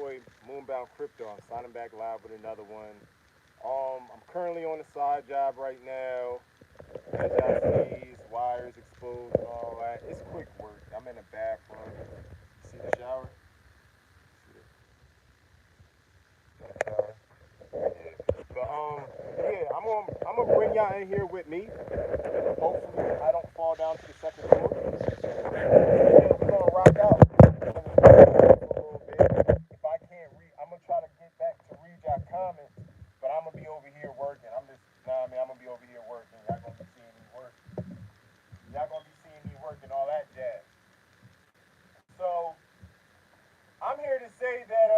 boy Moonbound Crypto. I'm signing back live with another one. I'm currently on a side job right now. As y'all see, wires exposed and all that. It's quick work. I'm in the bathroom. See the shower? See the shower? Yeah. Yeah, I'm gonna bring y'all in here with me. Hopefully, I don't fall down to the second floor. Yeah, we're gonna rock out. We're gonna for a little bit. If I can't read, I'm gonna try to get back to read y'all comments, but I'm gonna be over here working. Nah, I mean, I'm gonna be over here working. Y'all gonna be seeing me work. Y'all gonna be seeing me working all that jazz. So I'm here to say that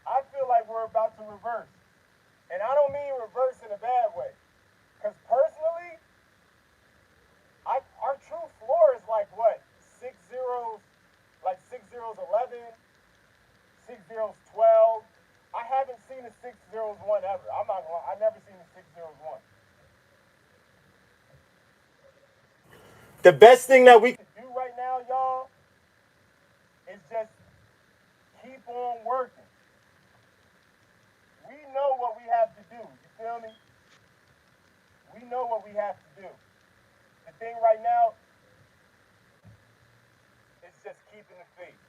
I feel like we're about to reverse, and I don't mean reverse in a bad way, because personally, our true floor is like what 6 zeros, like 6 zeros 11, 6 zeros 12. I haven't seen a 6 zeros 1 ever. I'm not gonna. I never seen a 6 zeros 1. The best thing that we can do right now, y'all, is just keep on working. We know what we have to do. You feel me? We know what we have to do. The thing right now is just keeping the faith.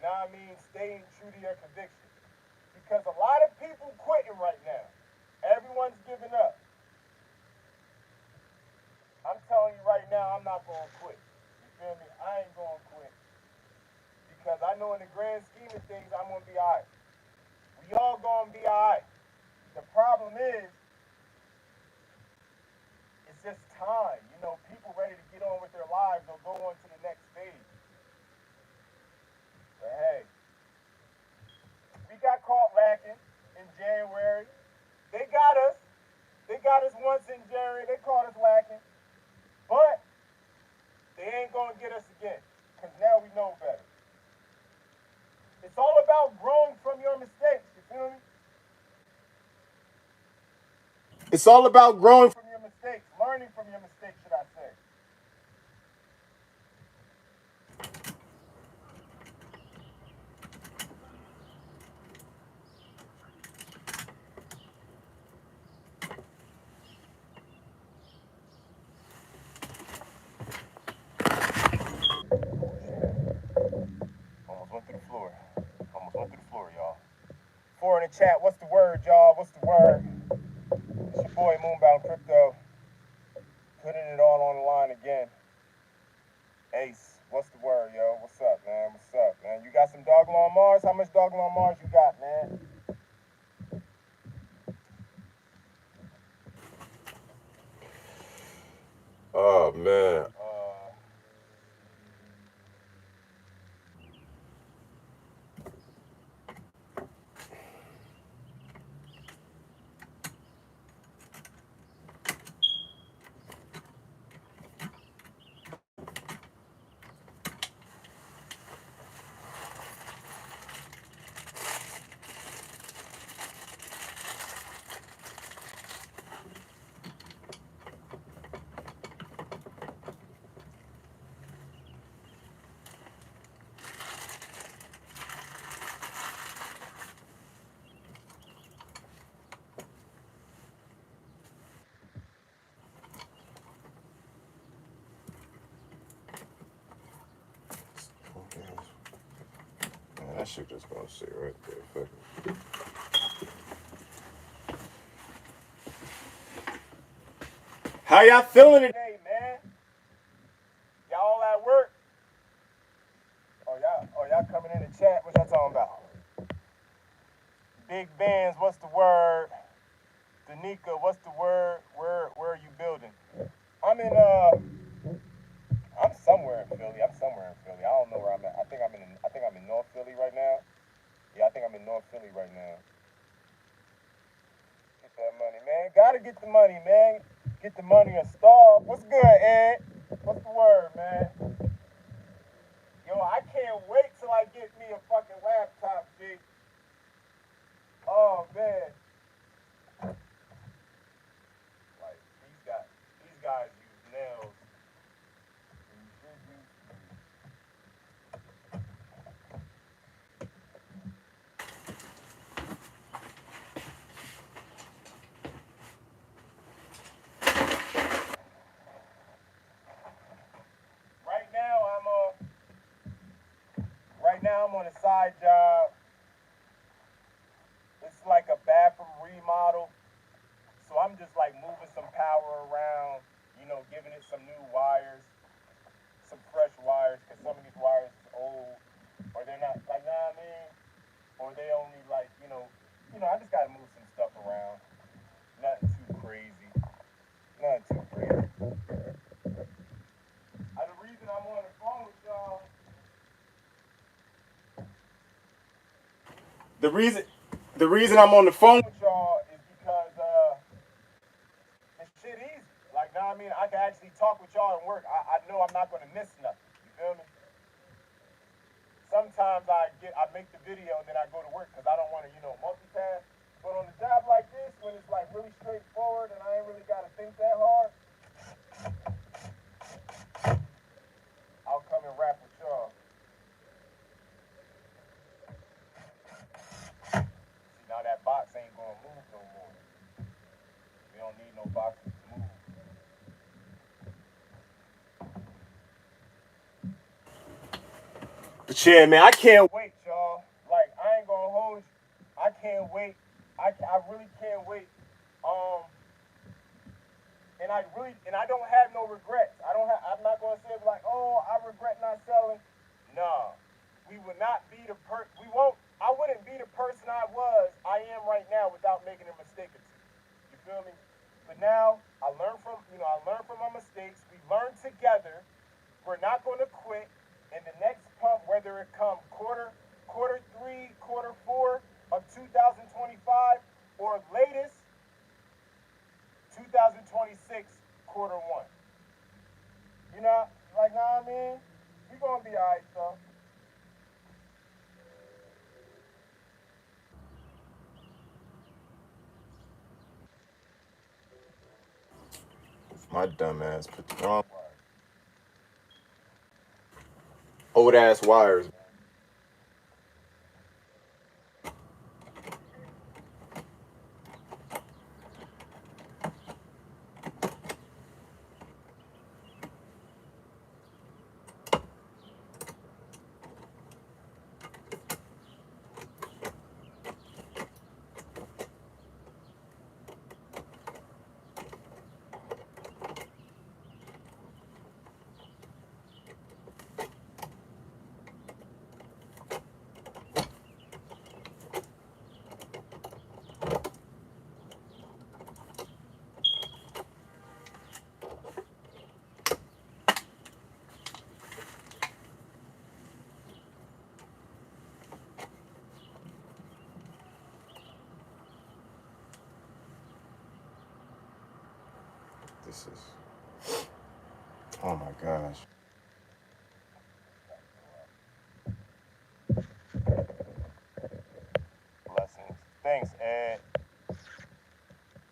Now I mean, staying true to your conviction. Because a lot of people quitting right now. Everyone's giving up. I'm telling you right now, I'm not gonna quit. You feel me? I ain't gonna quit. Because I know in the grand scheme of things, I'm gonna be alright. We all gonna be alright. The problem is, it's just time. You know, people ready to get on with their lives or go on to the next stage. But hey, we got caught lacking in January. They got us. They got us once in January. They caught us lacking. But they ain't gonna get us again. Because now we know better. It's all about growing from your mistakes. You feel me? It's all about growing from your mistakes, learning from your mistakes, should I say. Almost went through the floor. Almost went through the floor, y'all. Four in the chat. What's the word, y'all? What's the word? It's your boy Moonbound Crypto. Putting it all on the line again. Ace, what's the word, yo? What's up, man? What's up, man? You got some Dogelon Mars? How much Dogelon Mars you got, man? Oh, man. Man, that shit just gonna sit right there. Fuck it. How y'all feeling today, man? Y'all at work? Y'all coming in the chat? What y'all talking about? Big bands, what's the word? Danica, what's the word? Where are you building? I'm in I'm somewhere in Philly. I'm somewhere in Philly. I don't know where I'm at. I think I'm in North Philly right now. Yeah, I think I'm in North Philly right now. Get that money, man. Gotta get the money, man. Get the money or starve. What's good, Ed? What's the word, man? Yo, I can't wait till I get me a fucking laptop, G. Oh man. Like these guys use nails. And you should use my job. It's like a bathroom remodel. So I'm just like moving some power around, giving it some new wires, some fresh wires, because some of these wires is old, or they're not, like, know what I mean? Or they only like, I just gotta move some stuff around. Nothing too crazy. Nothing too crazy. The reason I'm on the phone with y'all, the reason, the reason I'm on the phone with y'all is because it's shit easy. Like, know what I mean? I can actually talk with y'all and work. I know I'm not gonna miss nothing. You feel me? Sometimes I make the video and then I go to work because I don't want to, multitask. But on a job like this, when it's like really straightforward and I ain't really got to think that hard, I'll come and rap with y'all. See, now that box ain't gonna move no more. We don't need no boxes to move. But yeah, man, I can't wait, y'all. Like, I ain't gonna hold you. I can't wait. I really can't wait. Um, and I don't have no regrets. I'm not gonna say like, oh, I regret not selling. No, we would not be we won't. I wouldn't be the person I am right now without making a mistake or two. You feel me? But now I learned from my mistakes. We learn together. We're not going to quit. In the next pump, whether it come quarter three, quarter four of 2025, or latest 2026, quarter one. Like, know what I mean? We gonna be alright, though. My dumb ass put the wrong old ass wires. This is. Oh my gosh. Blessings. Thanks, Ed.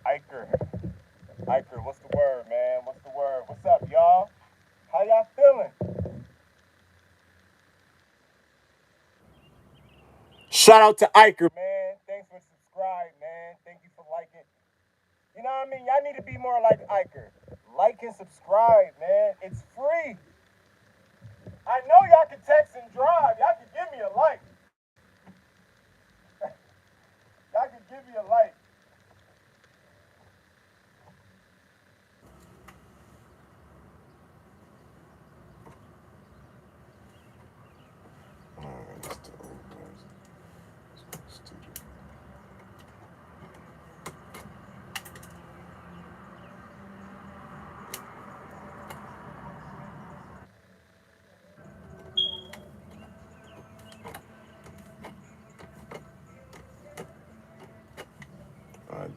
Iker. Iker, what's the word, man? What's the word? What's up, y'all? How y'all feeling? Shout out to Iker, man. Thanks for subscribing, man. Thank you for liking. You know what I mean? Y'all need to be more like Iker. Like and subscribe, man. It's free. I know y'all can text and drive. Y'all can give me a like. Y'all can give me a like.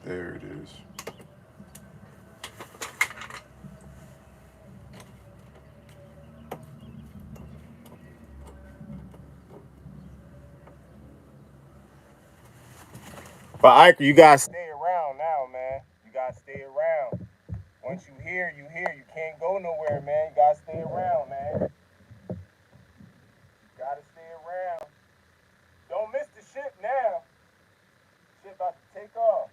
There it is. But Iker, you gotta stay around now, man. You gotta stay around. Once you hear, you hear. You can't go nowhere, man. You gotta stay around, man. You gotta stay around. Don't miss the ship now. Ship about to take off.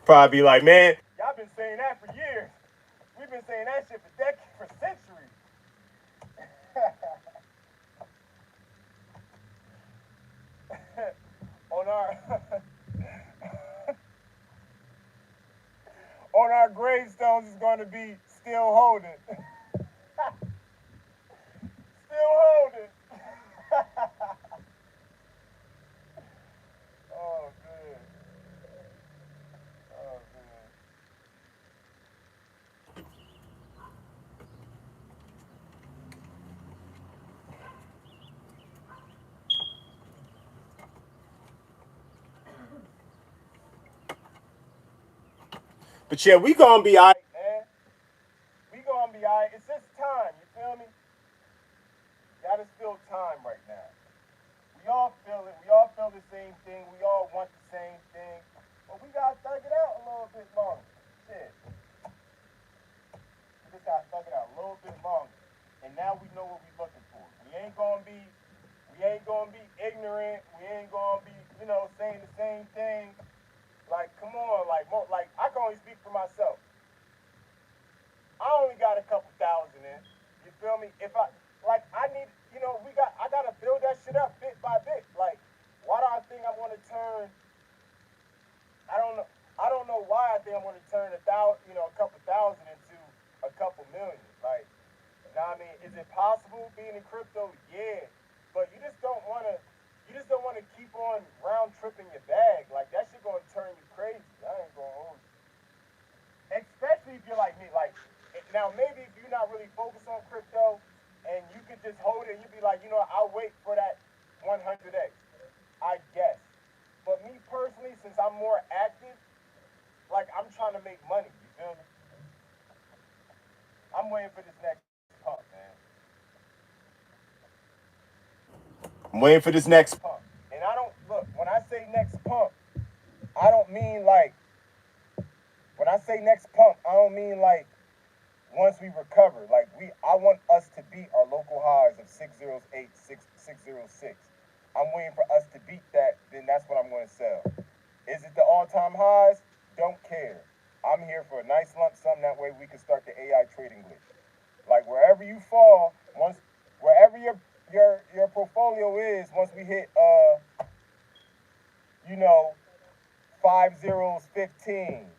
Probably be like, man, y'all been saying that for years. We've been saying that shit for decades, for centuries. Jones is going to be still holding. Still holding. Oh, man. Oh, man. But yeah, we gonna be alright, man. We gonna be alright. It's just time, you feel me? Gotta still time right now. We all feel it. We all feel the same thing. We all want the same thing. But we gotta thug it out a little bit longer. Shit. We just gotta thug it out a little bit longer. And now we know what we're looking for. We ain't gonna be ignorant. We ain't gonna be, saying the same thing. Like, come on, like I can only speak for myself. I only got a couple thousand in. You feel me? If I need, I gotta build that shit up bit by bit. Like, why do I think I'm gonna turn? I don't know. I don't know why I think I'm gonna turn a couple thousand into a couple million. Like, you know what I mean? Is it possible being in crypto? Yeah, but you just don't wanna. You just don't want to keep on round tripping your bag. Like, that shit gonna turn you crazy. I ain't gonna hold you. Especially if you're like me. Like, now maybe if you're not really focused on crypto and you could just hold it, you'd be like, I'll wait for that 100x. I guess. But me personally, since I'm more active, like, I'm trying to make money. You feel me? I'm waiting for this next pump, man. I'm waiting for this next pump. And I don't look when I say next pump, I don't mean like when I say next pump, I don't mean like once we recover. Like I want us to beat our local highs of 608, 606. I'm waiting for us to beat that, then that's what I'm going to sell. Is it the all-time highs? Don't care. I'm here for a nice lump sum. That way we can start the AI trading glitch. Like wherever you fall, wherever your portfolio is, once we hit you know, 5 zeros 15,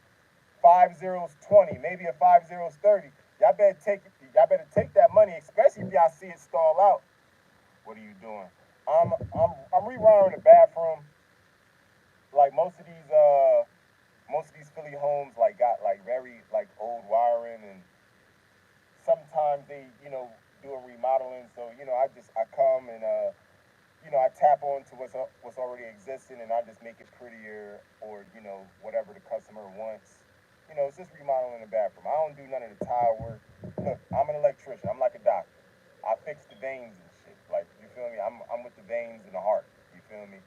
5 zeros 20, maybe a 5 zeros 30. Y'all better take that money, especially if y'all see it stall out. What are you doing? I'm rewiring the bathroom. Like most of these Philly homes got very old wiring, and sometimes they do a remodeling. So I come and I tap on to what's already existing, and I just make it prettier, or whatever the customer wants. It's just remodeling the bathroom. I don't do none of the tile work. Look, I'm an electrician. I'm like a doctor. I fix the veins and shit. Like, you feel me? I'm with the veins and the heart. You feel me?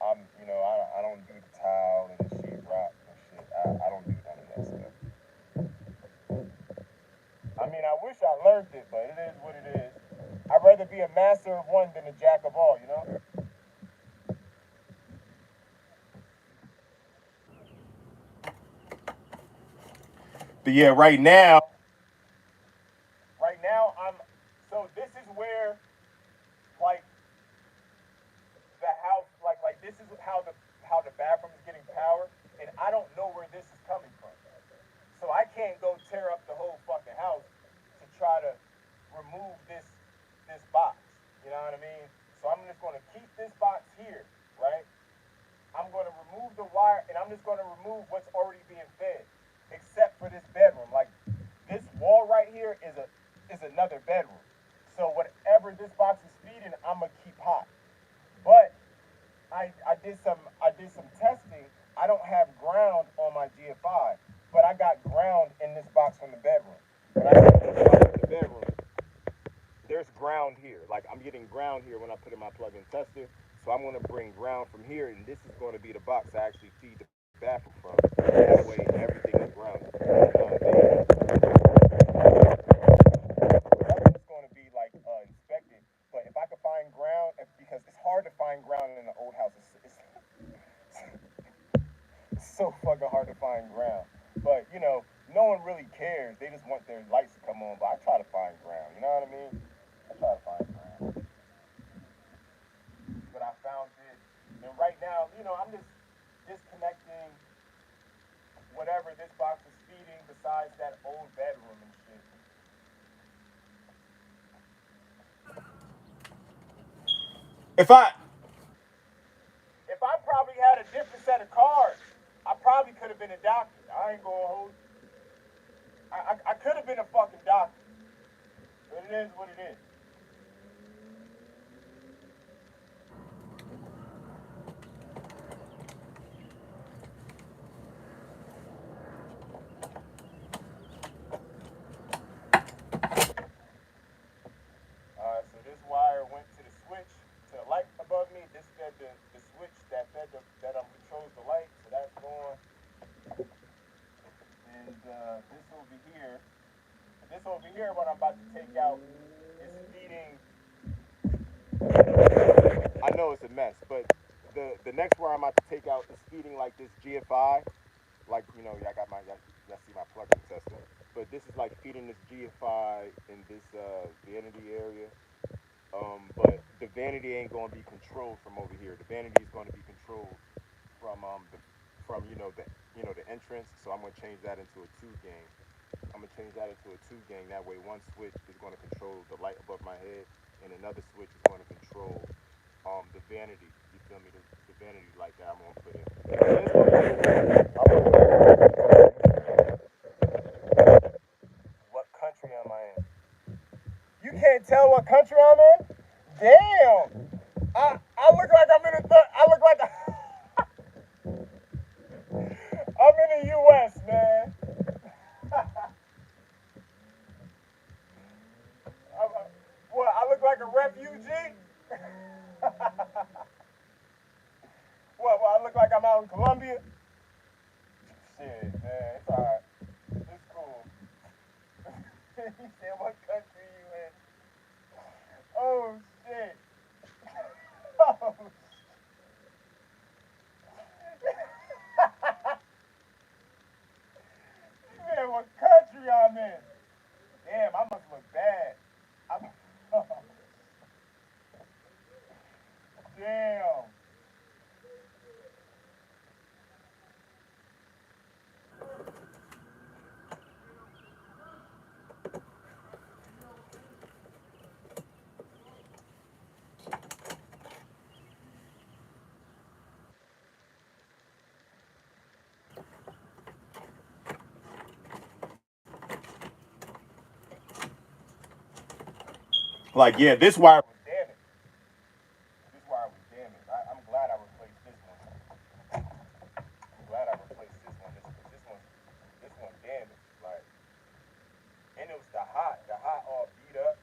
I don't do the tile and the sheetrock and shit. I don't do none of that stuff. I mean, I wish I learned it, but it is what it is. I'd rather be a master of one than a jack of all. But yeah, right now I'm. So this is where, like, the house, like this is how the bathroom is getting power, and I don't know where this is coming from. So I can't go tear up the whole fucking house to try to remove this box. You know what I mean? So I'm just going to keep this box here, right? I'm going to remove the wire, and I'm just going to remove what's already being fed, except for this bedroom. Like, this wall right here is another bedroom. So whatever this box is feeding, I'm gonna keep hot. But I did some testing. I don't have ground on my GFI, but I got ground in this box from the bedroom. When I put this box in the bedroom, there's ground here. Like, I'm getting ground here when I put in my plug-in tester. So I'm gonna bring ground from here, and this is going to be the box I actually feed the bathroom from. That way, everything is grounded. It's going to be like inspected. But if I could find ground, because it's hard to find ground in an old house. It's so fucking hard to find ground. But no one really cares. They just want their lights to come on. But I try to find ground. You know what I mean? I try to find ground. But I found it, and right now, I'm just disconnecting whatever this box is feeding. Besides that If I if I probably had a different set of cards, I probably could have been a doctor. I ain't gonna hold. I could have been a fucking doctor, but it is what it is. So this wire went to the switch to the light above me. This fed the switch that controls the light. So that's going. And this over here, what I'm about to take out is feeding. I know it's a mess, but the next wire I'm about to take out is feeding like this GFI. Like I got y'all see my plug-in tester, but this is like feeding this GFI in this vanity area. But the vanity ain't gonna be controlled from over here. The vanity is gonna be controlled from the entrance. So I'm gonna change that into a two gang. I'm gonna change that into a two gang. That way, one switch is gonna control the light above my head, and another switch is gonna control the vanity. You feel me? The vanity light that I'm gonna put in. What country am I in? You can't tell what country I'm in? Damn! I look like I'm in I look like I'm in the U.S., man. What? I look like a refugee? What? I look like I'm out in Colombia? Shit, man. It's alright. It's cool. He said, what country you in? Oh, shit. Oh, man, what country I'm in? Damn, I must look bad. I'm, damn. Like, yeah, this wire was damaged. This wire was damaged. I'm glad I replaced this one. I'm glad I replaced this one. This one damaged. Like, and it was the hot all beat up.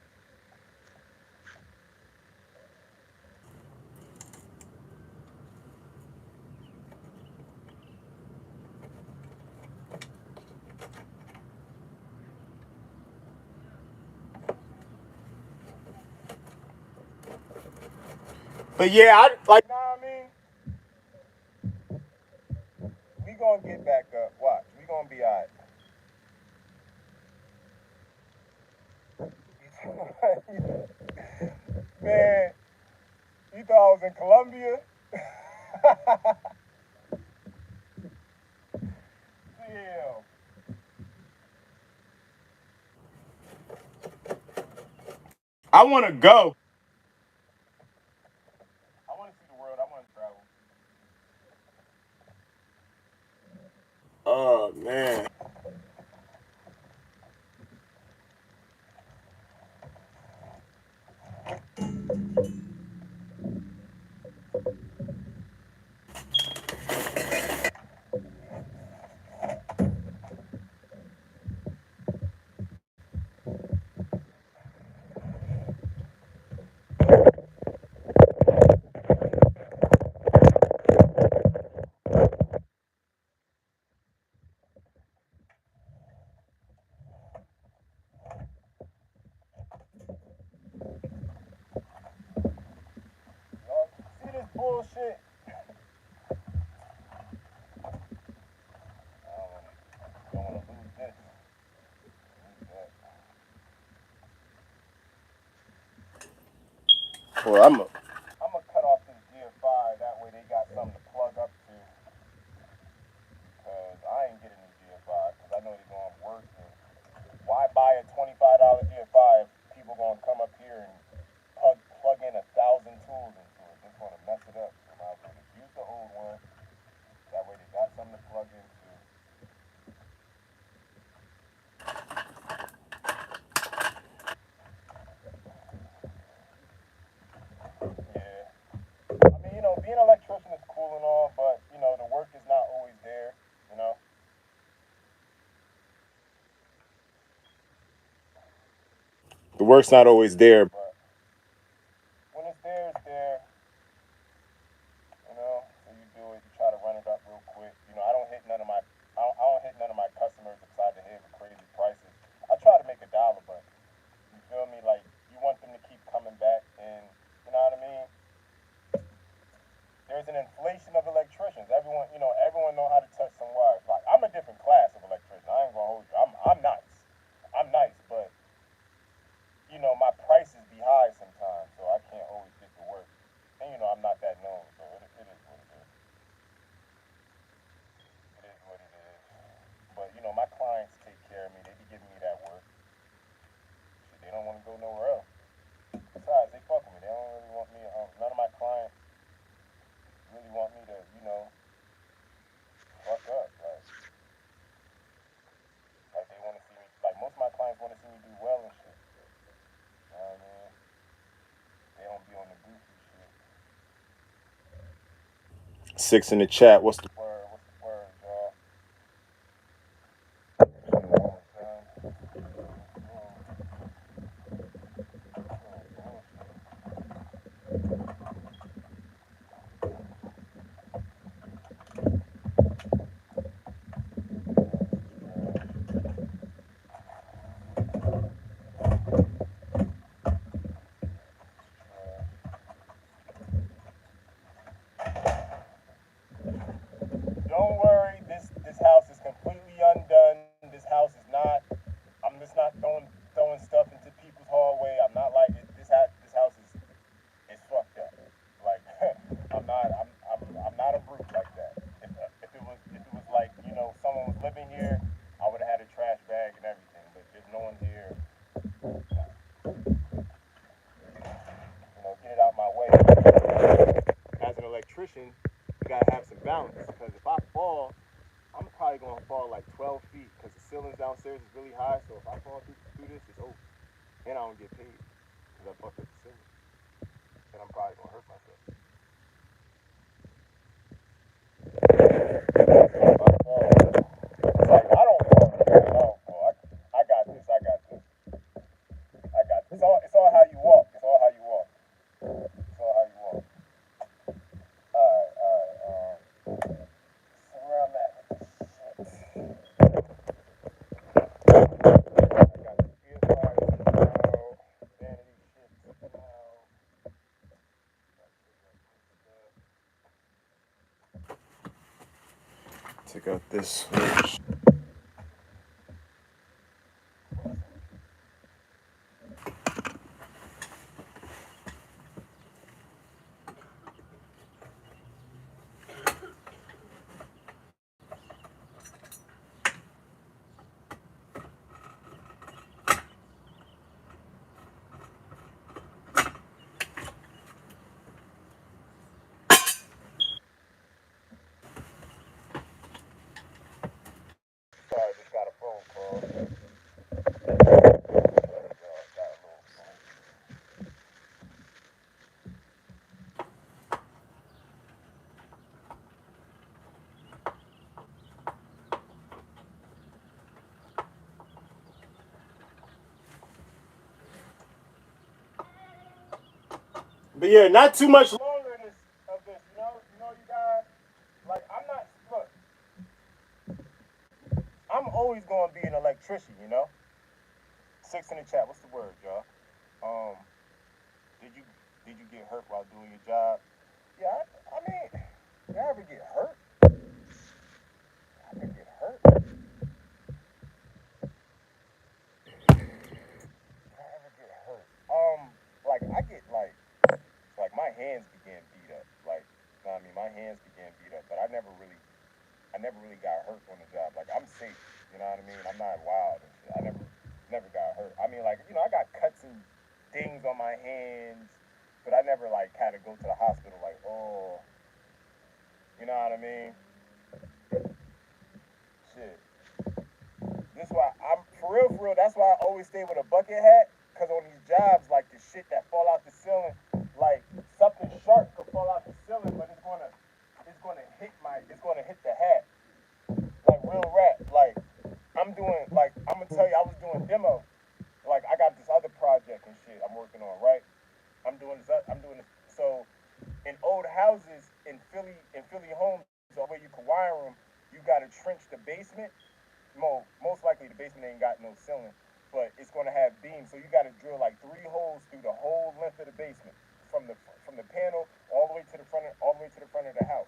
But yeah, I like. Nah, I mean, we gonna get back up. Watch, we gonna be alright. Man, you thought I was in Colombia? Damn. I want to go. I want to see the world. I want to travel. Oh man. See this bullshit? I don't want to lose this. Well, I'm gonna cut off this GFI. That way they got something to plug up to. Cause I ain't getting this GFI. Cause I know they're gonna work. Why buy a $25 GFI if people gonna come up here and plug in 1,000 tools into it? work's not always there, but when it's there, it's there. You know, so you do it. You try to run it up real quick. You know, I don't hit none of my I don't hit none of my customers upside the head with crazy prices. I try to make $1, but you feel me? Like you want them to keep coming back, and you know what I mean. There's an inflation of electricians. Everyone know how to touch some wires. Like I'm a different class of electrician. I ain't gonna hold you. I'm nice. I'm nice, but my prices be high sometimes, so I can't always get to work. And I'm not that known, so it is what it is. It is what it is. But my clients take care of me. They be giving me that work. Shit, they don't want to go nowhere else. Besides, they fuck with me. They don't really want me. None of my clients really want me to, fuck up. Like they want to see me. Like most of my clients want to see me do well and shit. You know what I mean? They don't be on the goofy shit. Six in the chat. What's the word? What's the word, y'all? Don't worry, this house is completely undone. This house is not. I'm just not throwing stuff into people's hallway. I'm not like it. This house is fucked up. Like I'm not a brute like that. If it was like someone was living here, I would have had a trash bag and everything. But there's no one here. Get it out my way. As an electrician, you gotta have some balance because if I fall, I'm probably gonna fall like 12 feet because the ceilings downstairs is really high. So if I fall through this, it's over, and I don't get paid because I fucked up the ceiling, and I'm probably gonna hurt myself. If I fall, it's like I don't fall. I don't fall. I got this. I got this. I got this. It's all how you walk. It's all how you walk. It's all how you walk. All right. All right. So where I'm at with this shit. I got the earphones now. Vanity shit now. Take out this switch. Sorry, I just got a phone call. But yeah, not too much longer of this. You guys. Like I'm not. Look, I'm always gonna be an electrician. Six in the chat. What's the word, y'all? Um, did you did you get hurt while doing your job? Yeah, I mean, you ever get hurt? I could get hurt. I ever get hurt? Like I get like my hands began beat up. Like, you know what I mean, my hands began beat up, but I never really got hurt on the job. Like I'm safe. You know what I mean? I'm not wild and shit. I never got hurt. I mean, like I got cuts and dings on my hands, but I never like had to go to the hospital. Like, oh, you know what I mean? Shit. This why I'm for real, for real. That's why I always stay with a bucket hat. Cause on these jobs, like the shit that fall out the ceiling, like something sharp could fall out the ceiling, but it's gonna hit the hat. Like real rap. Like I'm gonna tell you, I was doing demo. Like I got this other project, old houses in Philly homes, the way you can wire them, you got to trench the basement. Most likely the basement ain't got no ceiling, but it's gonna have beams. So you got to drill like 3 holes through the whole length of the basement, from the panel all the way to the front of the house.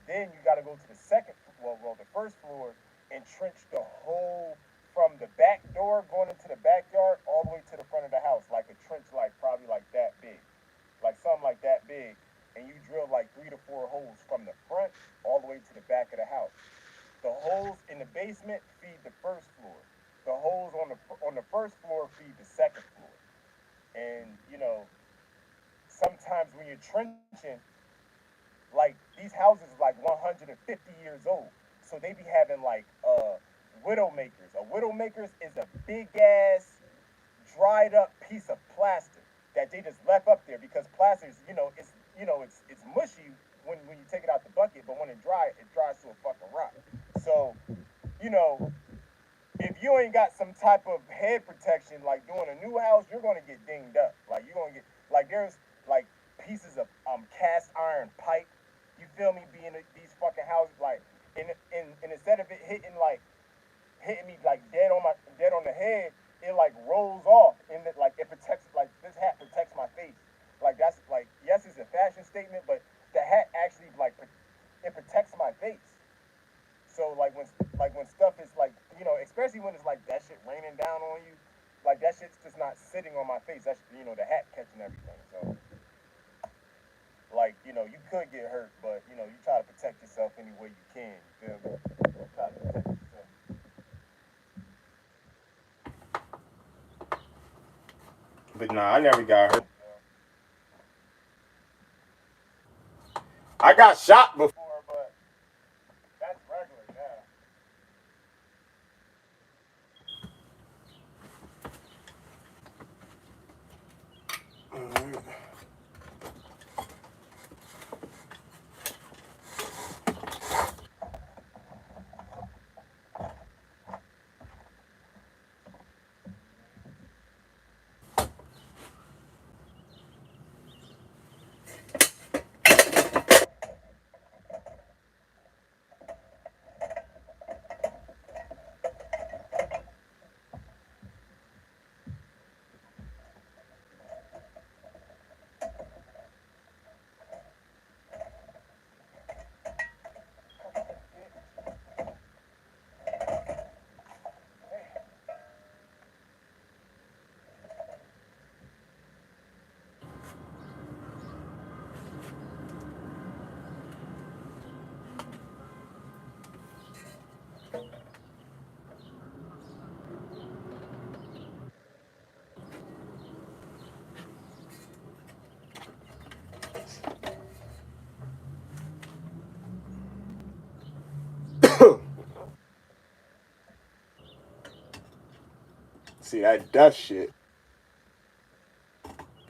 Then you got to go to the the first floor, and trench the whole from the back door going into the backyard all the way to the front of the house, like a trench, like probably like that big, like something like that big, and you drill like 3 to 4 holes from the front all the way to the back of the house. The holes in the basement feed the first floor. The holes on the first floor feed the second floor. And sometimes when you're trenching, like these houses are like 150 years old, so they be having like widowmakers. A widowmakers is a big ass dried up piece of plastic that they just left up there because plastic is, it's mushy when you take it out the bucket, but when it dries to a fucking rock. So, you know, if you ain't got some type of head protection, like doing a new house, you're gonna get dinged up. Like you're gonna get like there's like pieces of cast iron pipe. You feel me? Being these fucking houses, like, and instead of it hitting me like dead on the head, it like rolls off, and it protects, like this hat protects my face. Like that's like, yes, it's a fashion statement, but the hat actually like it protects my face. So like when stuff is like, especially when it's like that shit raining down on you, like that shit's just not sitting on my face. That's, the hat catching everything. So like, you could get hurt, but you try to protect yourself any way you can. You feel me? Try to protect yourself. But nah, I never got hurt. I got shot before, but that's regular now. See that dust shit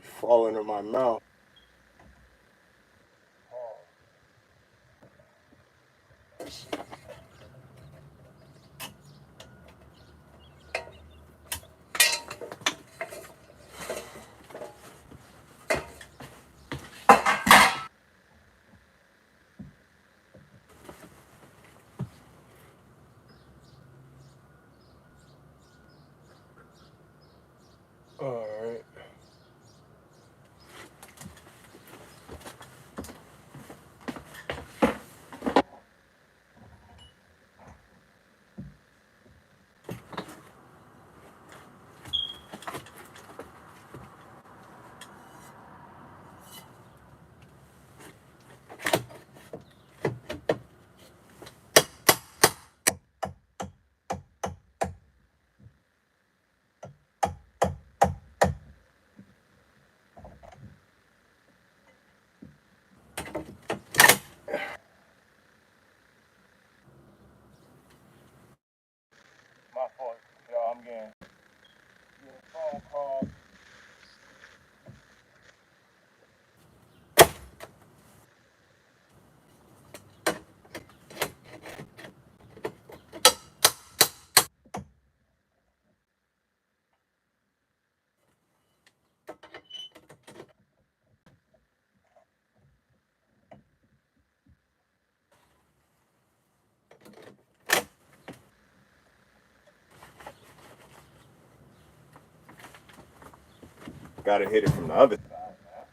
falling in my mouth. All right. gotta hit it from the other side now.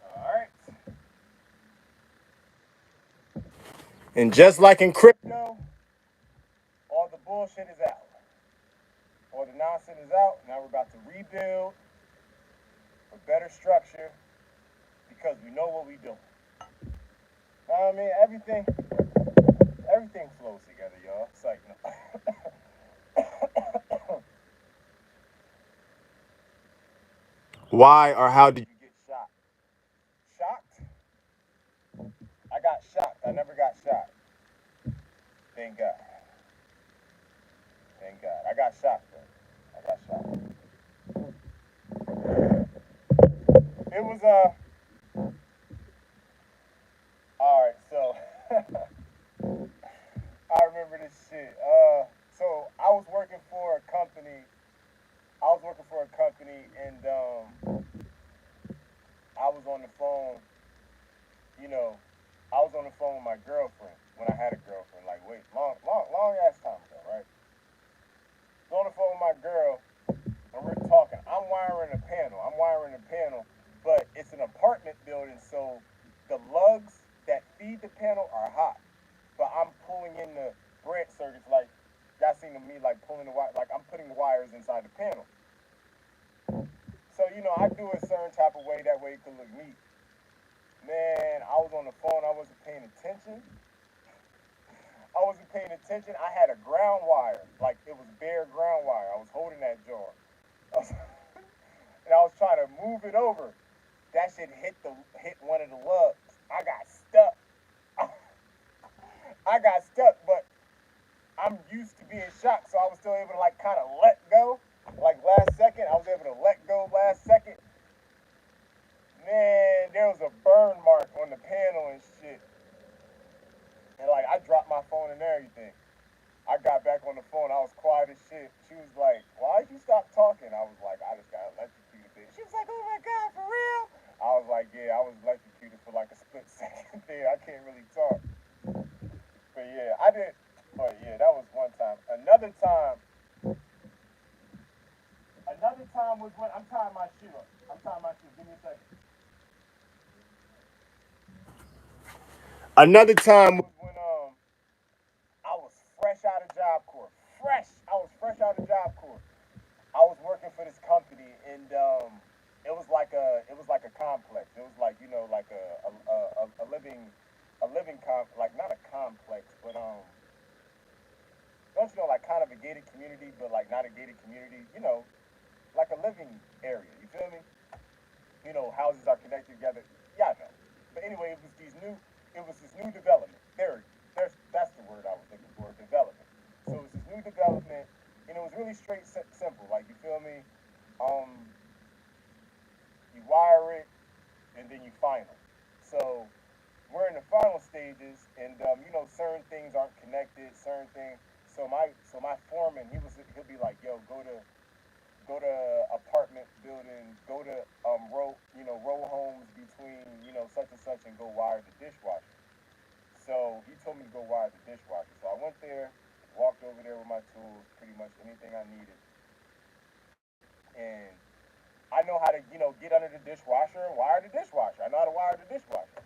All right. And just like in crypto, all the bullshit is out. All the nonsense is out. Now we're about to rebuild a better structure because we know what we do. I mean, everything flows together, y'all. It's like, why or how did you get shot? Shocked? I got shocked. I never got shot. Thank God. Thank God. I got shocked though. I got shocked. It was all right. So I remember this shit. So I was working for a company. And I was on the phone. You know, I was on the phone with my girlfriend when I had a girlfriend. Like, wait, long ass time ago, right? So on the phone with my girl, and we're talking. I'm wiring a panel. But it's an apartment building, so the lugs that feed the panel are hot. But I'm pulling in the bread circuits like that seemed to me like pulling the wire, like I'm putting the wires inside the panel. So I do it a certain type of way. That way it could look neat. Man, I was on the phone. I wasn't paying attention. I had a ground wire, like it was bare ground wire. I was holding that jar, and I was trying to move it over. That shit hit one of the lugs. I got stuck. I got stuck, but I'm used to being shocked, so I was still able to like kind of let go. Like last second, I was able to let go last second. Man, there was a burn mark on the panel and shit. And like I dropped my phone and everything. I got back on the phone. I was quiet as shit. She was like, "Why'd you stop talking?" I was like, "I just got electrocuted." She was like, "Oh my god, for real?" I was like, "Yeah, I was electrocuted for like a split second there. I can't really talk." But yeah, I did. But yeah, that was one time. Another time was when I'm tying my shoe up. I'm tying my shoe. Give me a second. Another time was when I was fresh out of Job Corps. Fresh. I was fresh out of Job Corps. I was working for this company, and it was like a complex. It was like like a living like not a complex, but don't you know, like kind of a gated community, but like not a gated community. Like a living area. You feel me? Houses are connected together. Yeah, I know. But anyway, it was this new development. That's the word I was looking for. Development. So it was this new development, and it was really straight, simple. Like you feel me? Um, you wire it, and then you final. So we're in the final stages, and certain things aren't connected, certain things. So my foreman, he'll be like, yo, go to apartment building, go to row homes between such and such, and go wire the dishwasher. So he told me to go wire the dishwasher. So I went there, Walked over there with my tools, pretty much anything I needed, and I know how to, get under the dishwasher and wire the dishwasher. I know how to wire the dishwasher.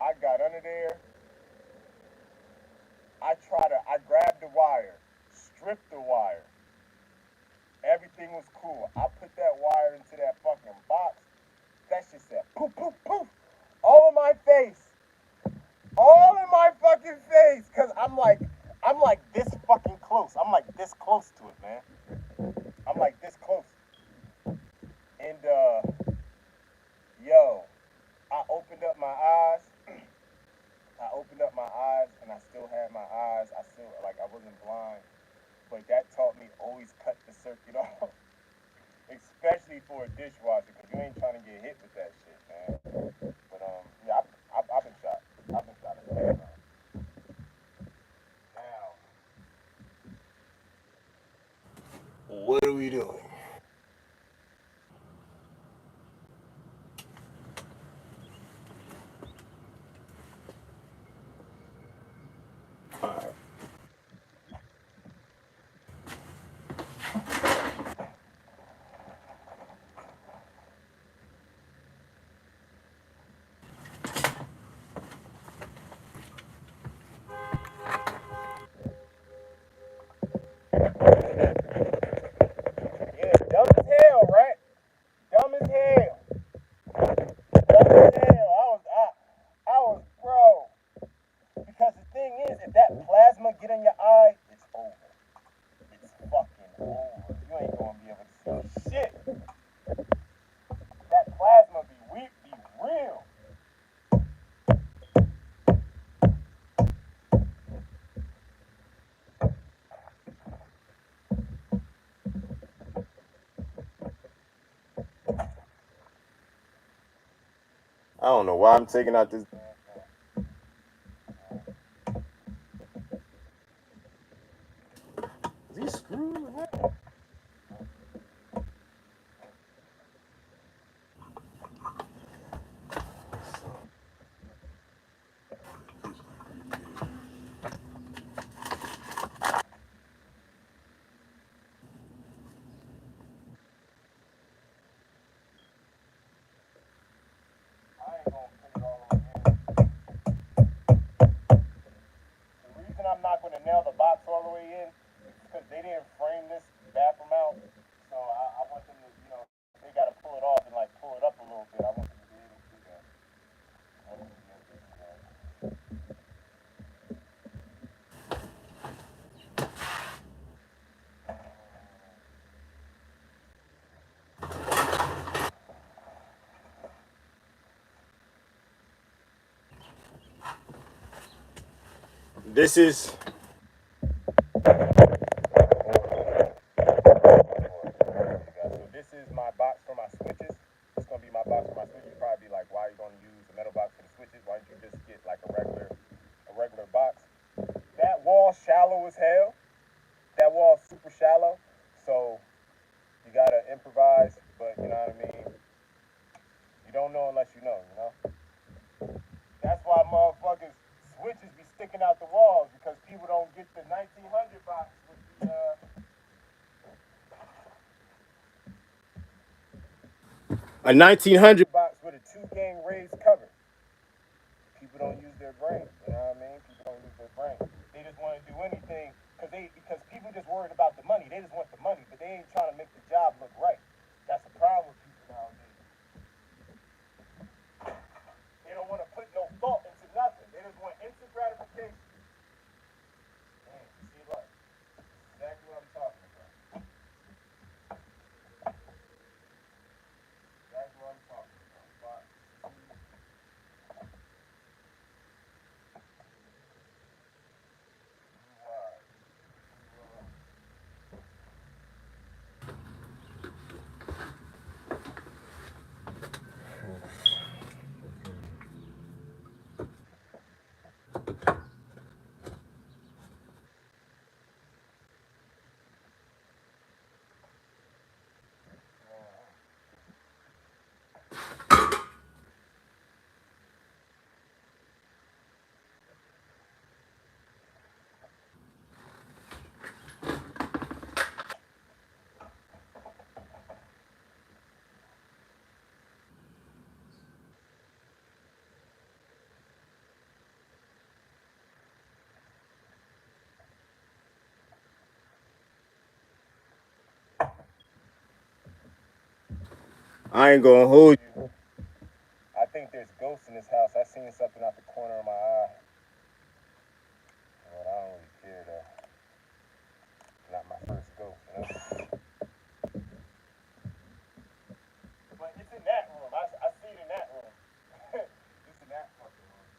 I got under there. I grabbed the wire, stripped the wire. Everything was cool. I put that wire into that fucking box. That shit said poof, poof, poof. All in my face. All in my fucking face. Cause I'm like this fucking close. I'm like this close to it, man. I'm like this close. And yo, I opened up my eyes. I opened up my eyes and I still had my eyes. I still like I wasn't blind. But that taught me always cut the circuit off. Especially for a dishwasher, because you ain't trying to get hit with that shit, man. But yeah, I've been shot. I've been shot a couple times. Now, what are we doing? All right. Yeah, dumb as hell, right? Dumb as hell. Dumb as hell. I was, bro. Because the thing is, if that plasma get in your eye, it's over. It's fucking over. You ain't gonna be able to see shit. That plasma be weak, be real. I don't know why I'm taking out this. Is he screwed? I ain't gonna put it all the way in. The reason I'm not gonna nail the box all the way in is because they didn't frame this bathroom out. So I want them to, they gotta pull it off and like pull it up a little bit. I want them to be able to do that. I want them to be able to do that. This is. So this is my box for my switches. It's gonna be my box for my switches. You'd probably be like, why are you gonna use a metal box for the switches? Why don't you just get like a regular box? That wall shallow as hell. That wall's super shallow. So you gotta improvise, but you know what I mean? You don't know unless you know, you know? That's why motherfuckers switches be sticking out the walls because people don't get the 1900 box with the a 1900 box with a 2-gang raised cover. People don't use their brain. You know what I mean? People don't use their brain. They just want to do anything because people just worried about the money. They just want the money, but they ain't trying to make the job look right. That's the problem with people nowadays. They don't want to put no thought into nothing. They just want instant gratification. Man, you see, look, exactly what I'm talking about. Exactly what I'm talking about. I ain't gonna hold you. I think there's ghosts in this house. I seen something out the corner of my eye. But I don't really care though. Not my first ghost, you know? But it's in that room. I see it in that room. It's in that fucking room.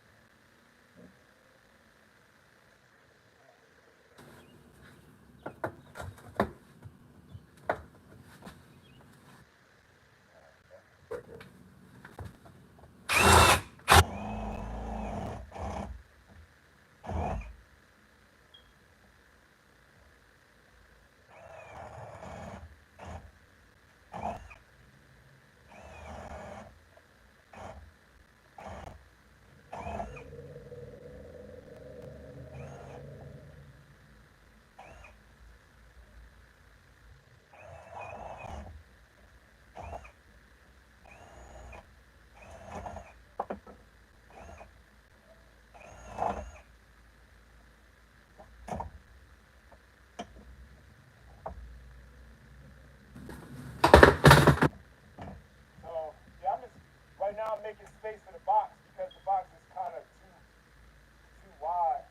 So, yeah, I'm just, right now I'm making space for the box because the box is kind of too wide.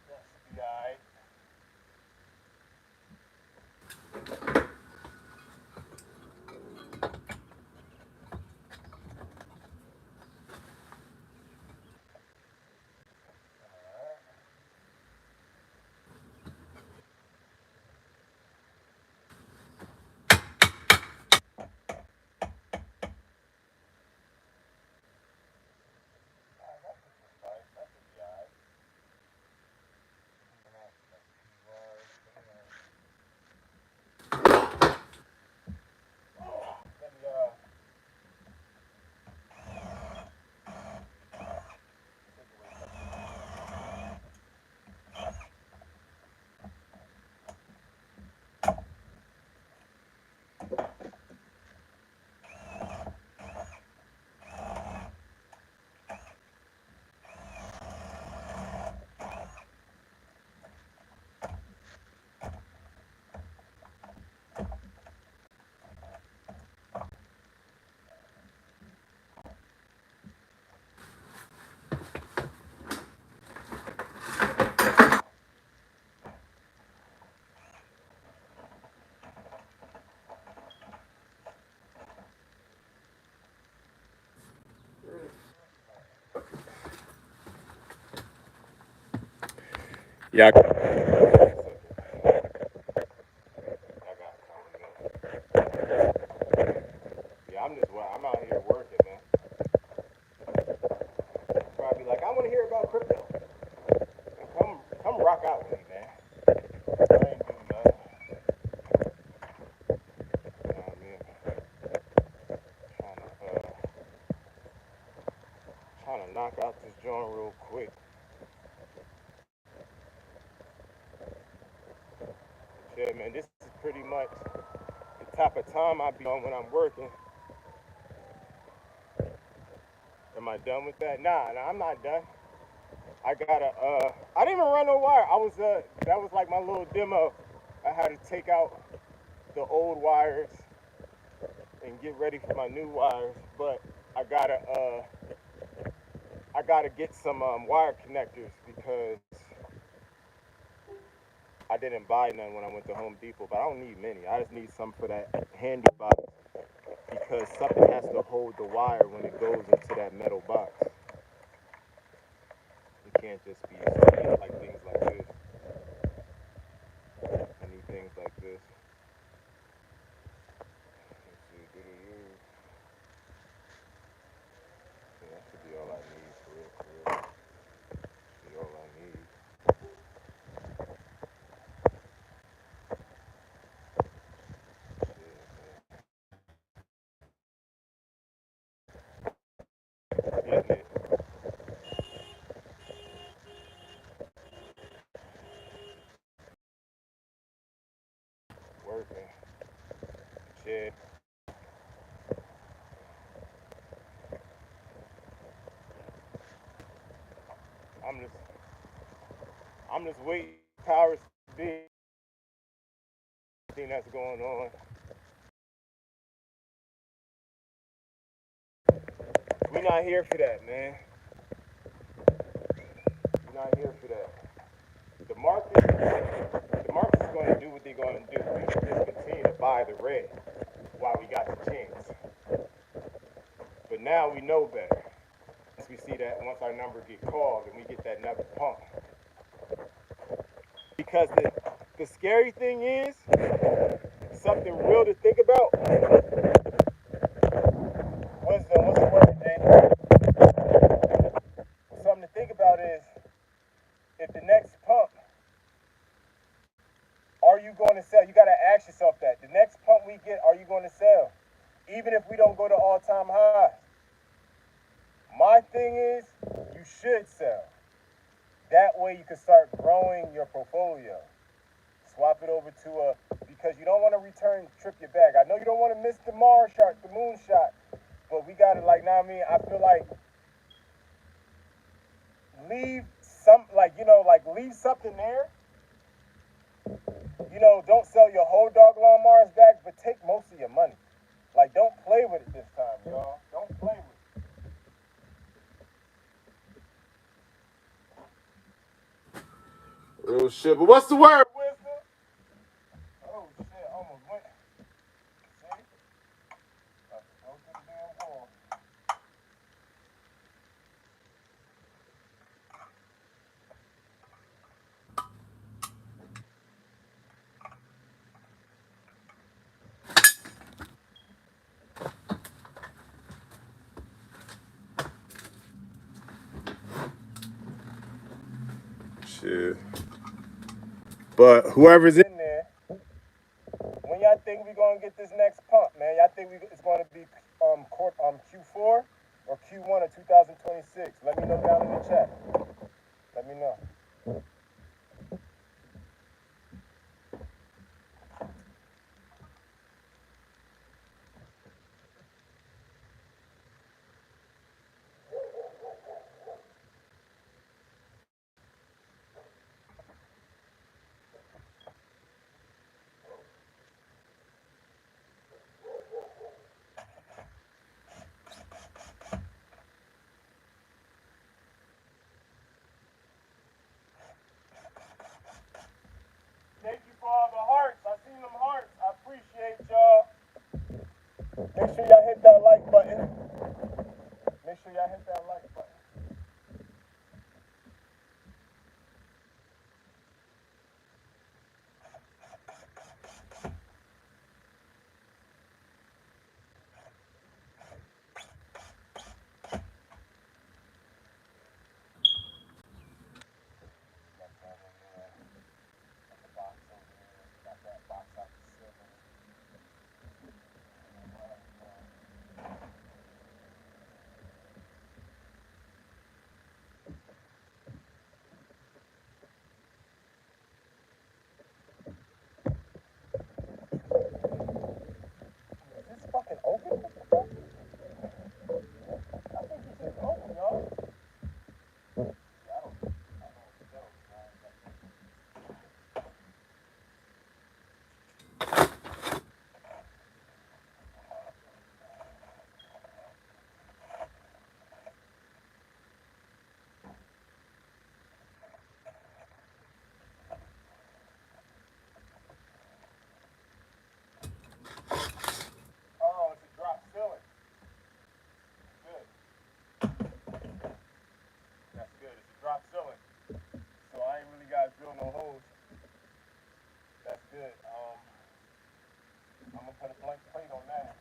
That should be alright. Let me, yeah, I got Yeah, I'm out here working, man. Probably like, I want to hear about crypto. Come rock out with me, man. I ain't doing nothing. You know what I mean? Trying to, trying to knock out this joint real quick. Yeah, man, this is pretty much the type of time I be on when I'm working. Am I done with that? Nah, I'm not done. I didn't even run no wire. That was like my little demo. I had to take out the old wires and get ready for my new wires. But I gotta, uh, I gotta get some wire connectors because I didn't buy none when I went to Home Depot. But I don't need many. I just need some for that handy box because something has to hold the wire when it goes into that metal box. It can't just be like things like this. I need things like this. Let's see, yeah, that should be all I need for real, for real. Should be all I need. Shit. I'm just I'm just waiting for powers to be. Everything that's going on. We're not here for that, man. We're not here for that. The market is going to do what they're going to do. We should just continue to buy the red while we got the chance. But now we know better. Once we see that, once our number get called and we get that number pump. Because the scary thing is, something real to think about. Wisdom, what's the word, Jay? Something to think about is, if the next pump, are you going to sell? You got to ask yourself that. The next pump we get, are you going to sell? Even if we don't go to all-time highs. My thing is, you should sell. That way you can start growing your portfolio. Swap it over to because you don't want to return, trip your bag. I know you don't want to miss the Mars shot, the moon shot, but we got to, like, now I mean, I feel like leave some, like, leave something there. Don't sell your whole Dogelon Mars bag, but take most of your money. Like, don't play with it this time, y'all. Don't play with it. Oh, shit. But what's the word, Wisdom? Oh, shit. Almost went. See? About to go to the damn wall. Shit. But whoever's in there, when y'all think we gonna get this next pump, man? Y'all think it's gonna be Q4 or Q1 of 2026? Let me know down in the chat. Let me know. Thank you for all the hearts. I seen them hearts. I appreciate y'all. Make sure y'all hit that like button. Make sure y'all hit that like button. Is this fucking open? What the fuck? I think this is open, y'all. Yeah, I don't know. Oh, it's a drop ceiling. Good. That's good. It's a drop ceiling. So I ain't really got to drill no holes. That's good. I'm gonna put a blank plate on that.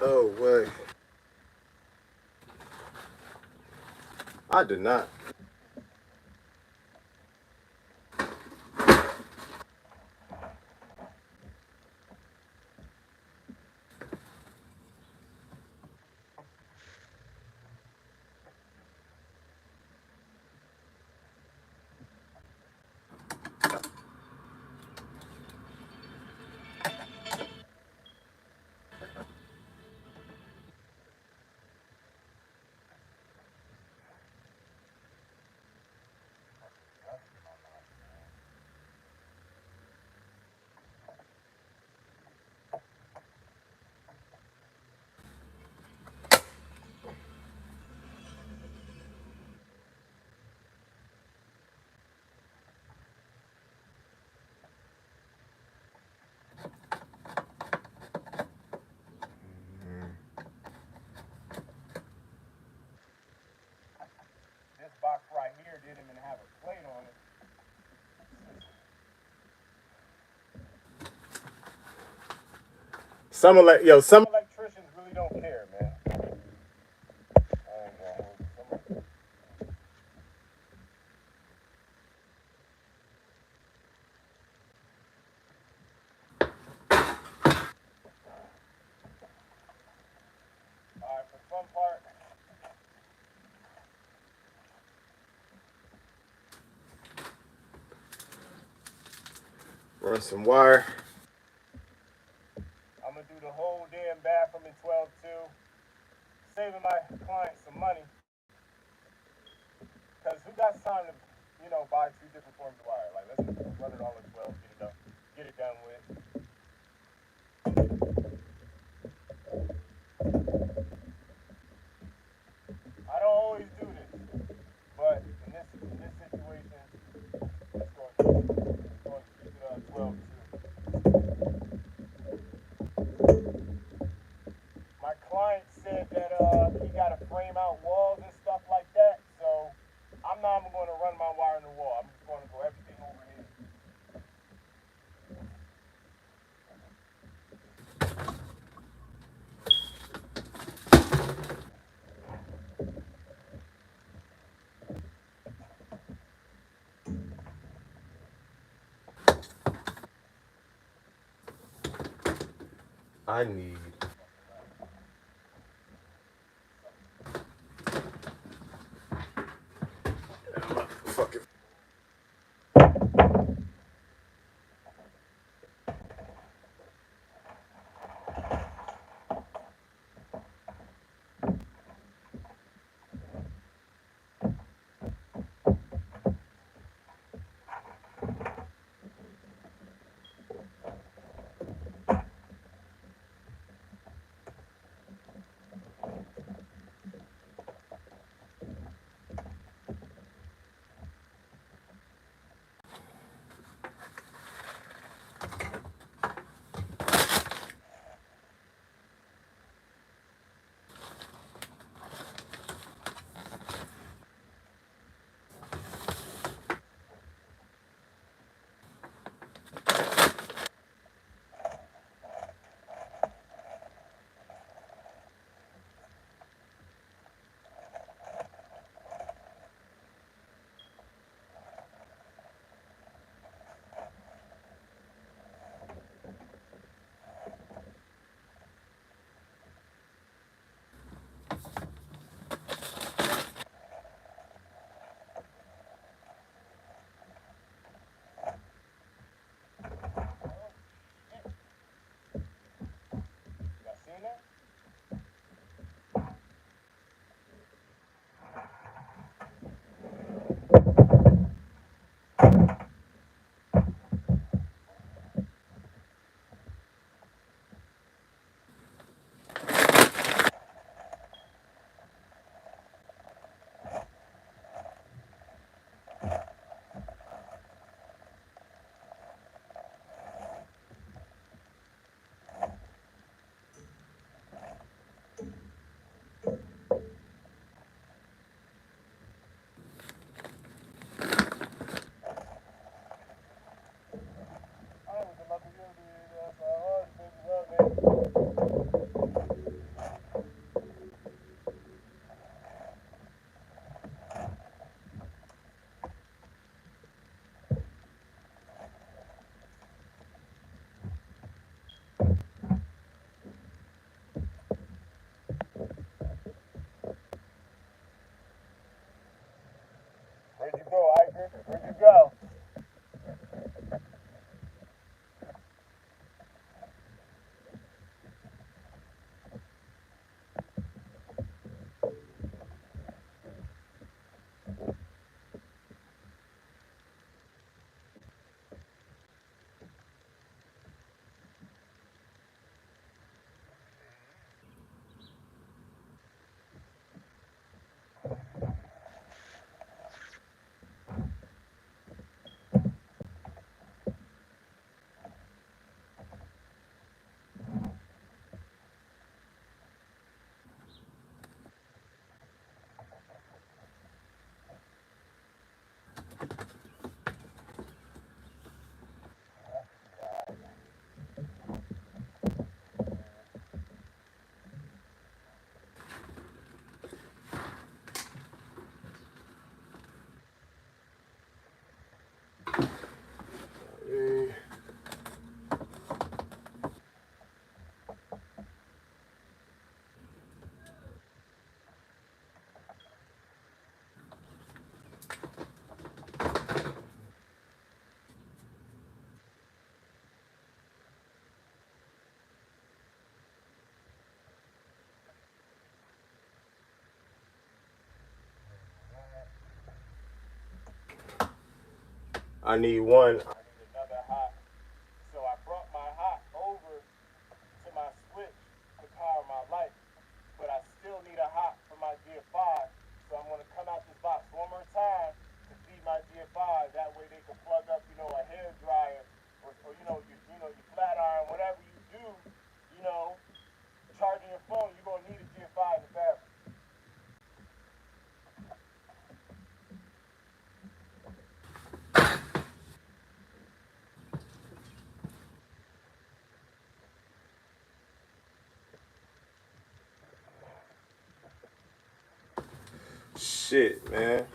Oh, wait. I did not. This box right here didn't even have a plate on it. Some electricians really don't care, man. I ain't gonna hold you. All right, for some part, run some wire. I'm gonna do the whole damn bathroom in 12-2, saving my client some money. Cause who got time to, buy two different forms of wire? Like, let's just run it all in 12, get it done with. I don't always do this, but in this situation, let's go and keep it on 12-2. My client said that he got to frame out walls and stuff like that, so I'm not even going to run my wire in the wall. I'm just going to go everything over here. I need fucking. Y'all seen that? I was about to give you that. I need one. I need another hot. So I brought my hot over to my switch to power my light, but I still need a hot for my Gear 5. So I'm gonna come out this box one more time to feed my Gear 5. That way they can plug up, a hair dryer or your flat iron, whatever you do, you know, charging your phone. You're gonna need a Gear 5 in the bathroom. Shit, man.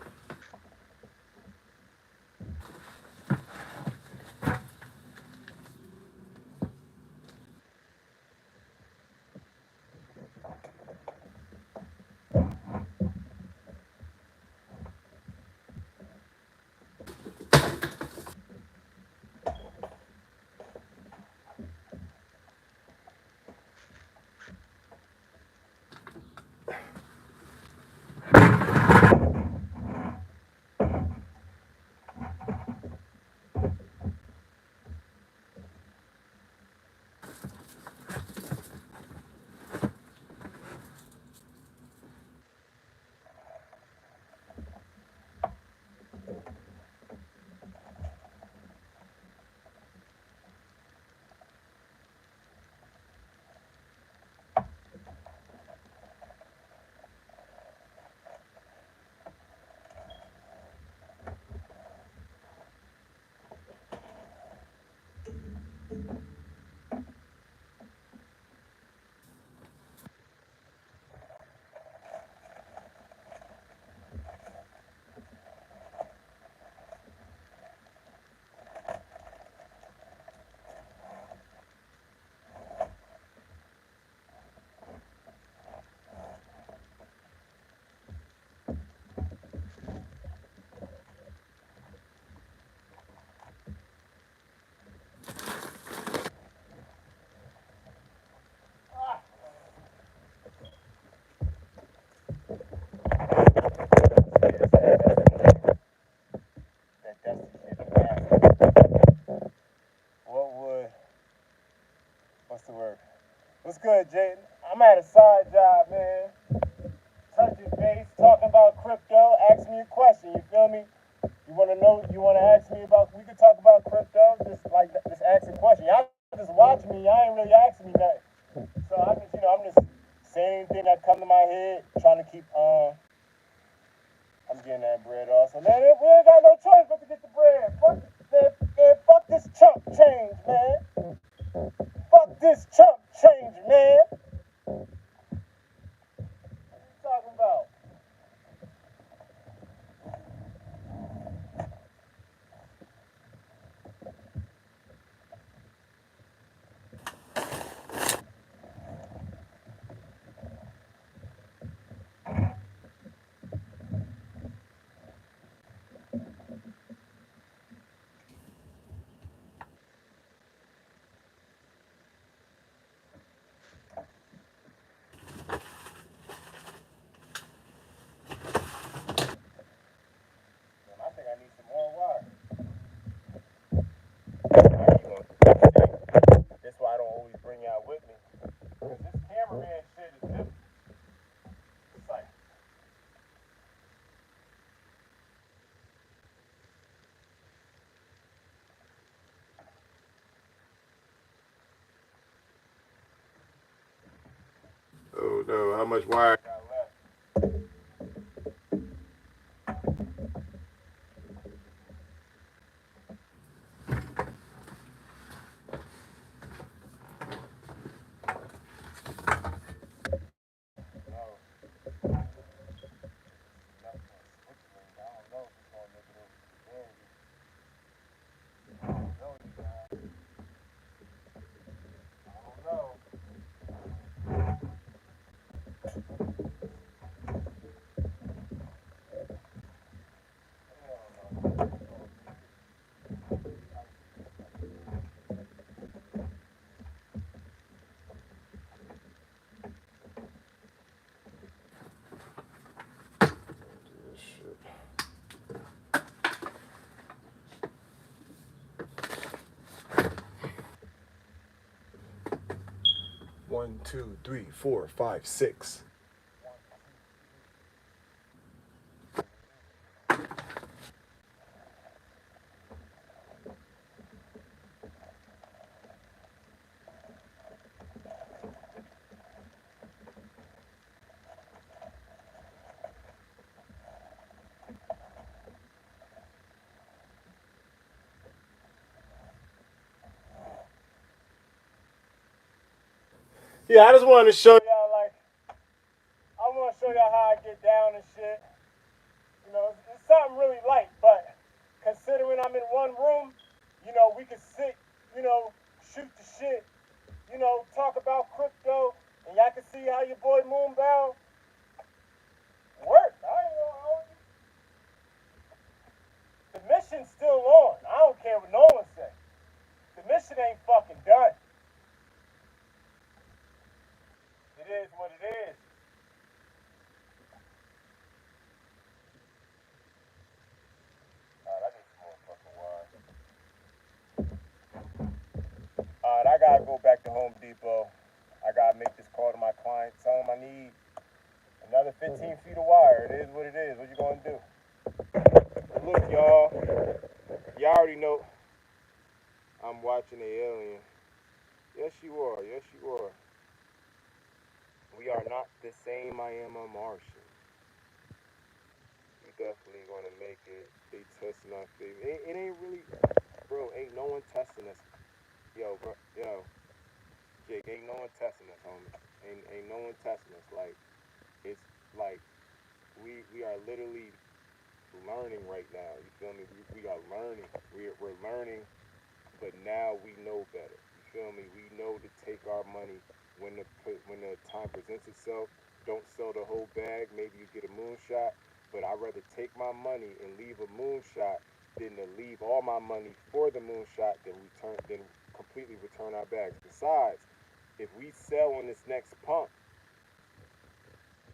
What's the word? What's good, Jaden? I'm at a side job, man. Touching base, talking about crypto, asking me a question, you feel me? You wanna know, you wanna ask me about, we could talk about crypto, just ask a question. Y'all just watch me, y'all ain't really asking me nothing. So I'm just saying anything that come to my head, trying to keep, I'm getting that bread also. Man, we ain't got no choice but to get the bread. Fuck this chump change, man. Fuck this chump change, man. What you talking about? I think I need some more wire. That's why I don't always bring you out with me. Because this cameraman shit is different. It's like, oh no, how much wire I got left? No. Enough for a switch link. I don't know if it's gonna make it over to the game. I don't know, you guys. I don't know. One, two, three, four, five, six. Yeah, I just wanted to show y'all, like, I want to show y'all how I get down and shit. It's something really light, but considering I'm in one room, we can sit, shoot the shit, talk about crypto, and y'all can see how your boy Moonbound work. The mission's still on. I don't care what no one says. The mission ain't fucking done. It is what it is. Alright, I need some more fucking wine. Alright, I gotta go back to Home Depot. I gotta make this call to my client. Tell him I need another 15 feet of wire. It is what it is. What you gonna do? Look, y'all. Y'all already know I'm watching the alien. Yes, you are. Yes, you are. We are not the same. I am a Martian. We definitely gonna make it. They testing our favorite. It ain't really, bro. Ain't no one testing us. Yo, bro. Yo, Jake. Ain't no one testing us, homie. Ain't no one testing us. Like it's like we are literally learning right now. You feel me? We are learning. We're learning, but now we know better. You feel me? We know to take our money when the time presents itself. Don't sell the whole bag. Maybe you get a moonshot, but I'd rather take my money and leave a moonshot than to leave all my money for the moonshot than completely return our bags. Besides, if we sell on this next pump,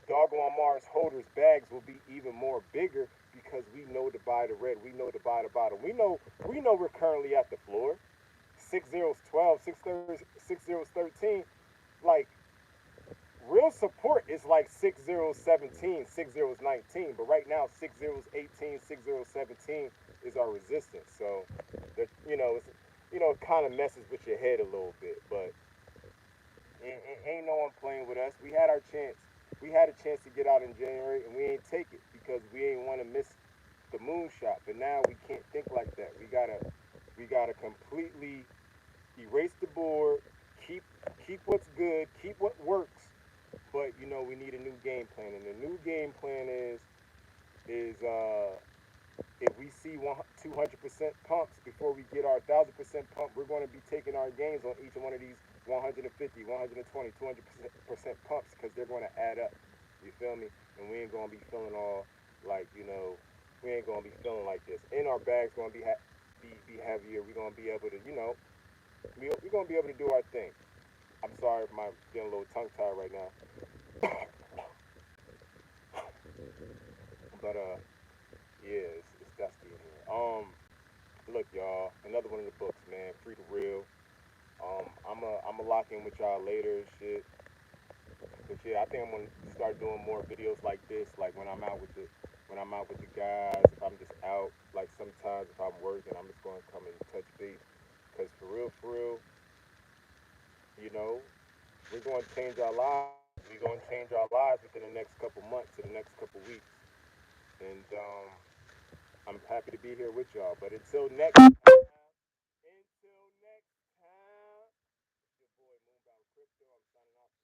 Dogelon Mars holders bags will be even more bigger because we know to buy the red, we know to buy the bottom. We know we're currently at the floor. 6 zeros 12, 6 zeros 13. Like real support is like 6 zeros 17, 6 zeros 19. But right now 6 zeros 18, 6 zeros 17 is our resistance. So that it kind of messes with your head a little bit, but ain't no one playing with us. We had our chance. We had a chance to get out in January, and we ain't take it because we ain't want to miss the moonshot. But now we can't think like that. We gotta completely erase the board. Keep what's good. Keep what works. But we need a new game plan, and the new game plan is if we see 200% pumps before we get our 1,000% pump, we're going to be taking our gains on each one of these 150, 120, 200% pumps because they're going to add up. You feel me? And we ain't going to be feeling all like, we ain't going to be feeling like this. And our bag's going to be heavier. We're going to be able to, we're going to be able to do our thing. I'm sorry if I'm getting a little tongue tied right now. But, yeah, it's dusty in here. Look, y'all, another one of the books, man. Free to real. I'm a lock in with y'all later and shit. But yeah, I think I'm gonna start doing more videos like this, like when I'm out with the guys. If I'm just out, like sometimes if I'm working, I'm just gonna come and touch base. Cause for real, you know, we're gonna change our lives. We're gonna change our lives within the next couple months, to the next couple weeks. And I'm happy to be here with y'all. But until next time, it's your boy Moonbound Crypto. I'm signing off.